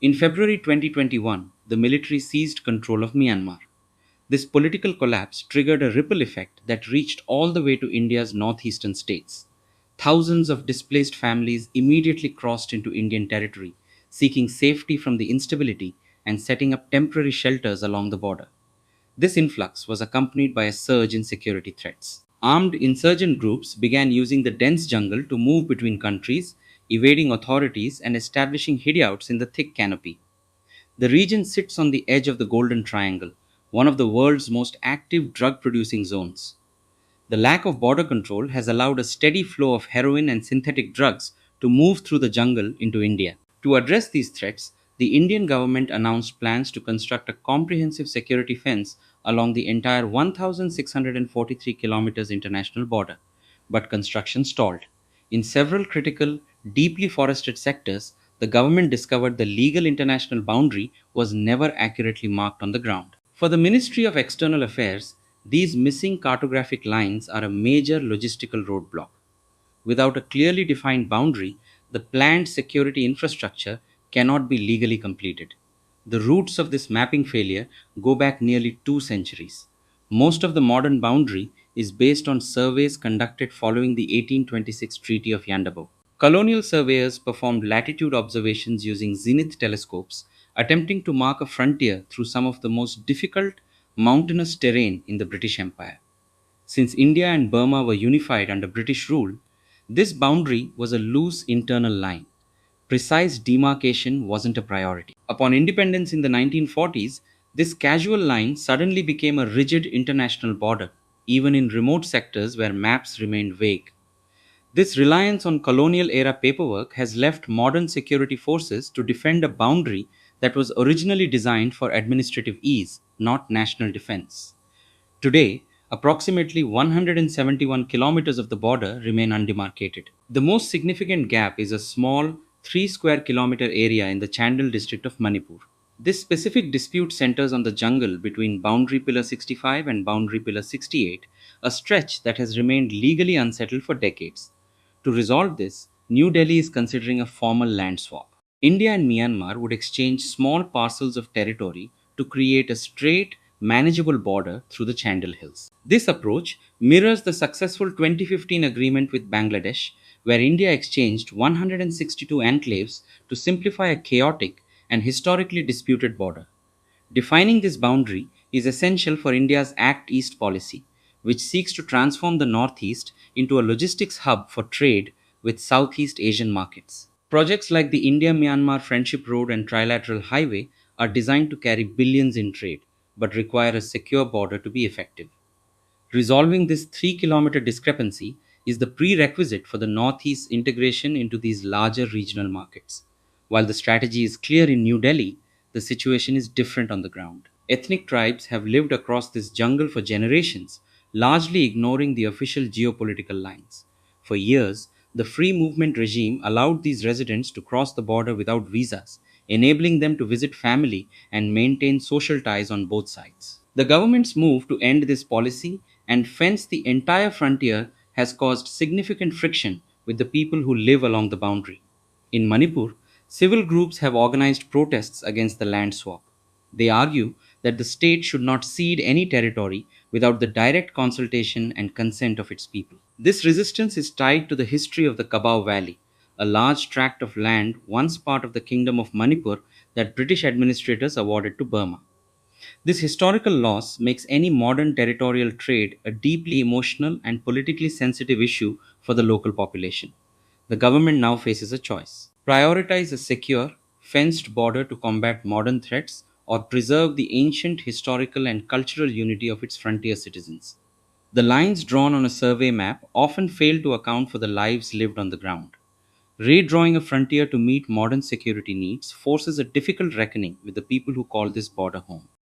In February 2021, the military seized control of Myanmar. This political collapse triggered a ripple effect that reached all the way to India's northeastern states. Thousands of displaced families immediately crossed into Indian territory, seeking safety from the instability and setting up temporary shelters along the border. This influx was accompanied by a surge in security threats. Armed insurgent groups began using the dense jungle to move between countries, evading authorities and establishing hideouts in the thick canopy. The region sits on the edge of the Golden Triangle, one of the world's most active drug producing zones. The lack of border control has allowed a steady flow of heroin and synthetic drugs to move through the jungle into India. To address these threats, the Indian government announced plans to construct a comprehensive security fence along the entire 1,643 kilometers international border. But construction stalled. In several critical, deeply forested sectors, the government discovered the legal international boundary was never accurately marked on the ground. For the Ministry of External Affairs, these missing cartographic lines are a major logistical roadblock. Without a clearly defined boundary, the planned security infrastructure cannot be legally completed. The roots of this mapping failure go back nearly 2 centuries. Most of the modern boundary is based on surveys conducted following the 1826 Treaty of Yandabo. Colonial surveyors performed latitude observations using zenith telescopes, attempting to mark a frontier through some of the most difficult mountainous terrain in the British Empire. Since India and Burma were unified under British rule, this boundary was a loose internal line. Precise demarcation wasn't a priority. Upon independence in the 1940s, this casual line suddenly became a rigid international border, even in remote sectors where maps remained vague. This reliance on colonial era paperwork has left modern security forces to defend a boundary that was originally designed for administrative ease, not national defense. Today, approximately 171 kilometers of the border remain undemarcated. The most significant gap is a small 3 square kilometer area in the Chandel district of Manipur. This specific dispute centers on the jungle between Boundary Pillar 65 and Boundary Pillar 68, a stretch that has remained legally unsettled for decades. To resolve this, New Delhi is considering a formal land swap. India and Myanmar would exchange small parcels of territory to create a straight, manageable border through the Chandel Hills. This approach mirrors the successful 2015 agreement with Bangladesh, where India exchanged 162 enclaves to simplify a chaotic and historically disputed border. Defining this boundary is essential for India's Act East policy, which seeks to transform the Northeast into a logistics hub for trade with Southeast Asian markets. Projects like the India Myanmar Friendship Road and Trilateral Highway are designed to carry billions in trade, but require a secure border to be effective. Resolving this 3-kilometer discrepancy is the prerequisite for the Northeast integration into these larger regional markets. While the strategy is clear in New Delhi, the situation is different on the ground. Ethnic tribes have lived across this jungle for generations, largely ignoring the official geopolitical lines. For years, the free movement regime allowed these residents to cross the border without visas, enabling them to visit family and maintain social ties on both sides. The government's move to end this policy and fence the entire frontier has caused significant friction with the people who live along the boundary. In Manipur, civil groups have organized protests against the land swap. They argue that the state should not cede any territory without the direct consultation and consent of its people. This resistance is tied to the history of the Kabau Valley, a large tract of land once part of the Kingdom of Manipur that British administrators awarded to Burma. This historical loss makes any modern territorial trade a deeply emotional and politically sensitive issue for the local population. The government now faces a choice: prioritize a secure, fenced border to combat modern threats, or preserve the ancient historical and cultural unity of its frontier citizens. The lines drawn on a survey map often fail to account for the lives lived on the ground. Redrawing a frontier to meet modern security needs forces a difficult reckoning with the people who call this border home.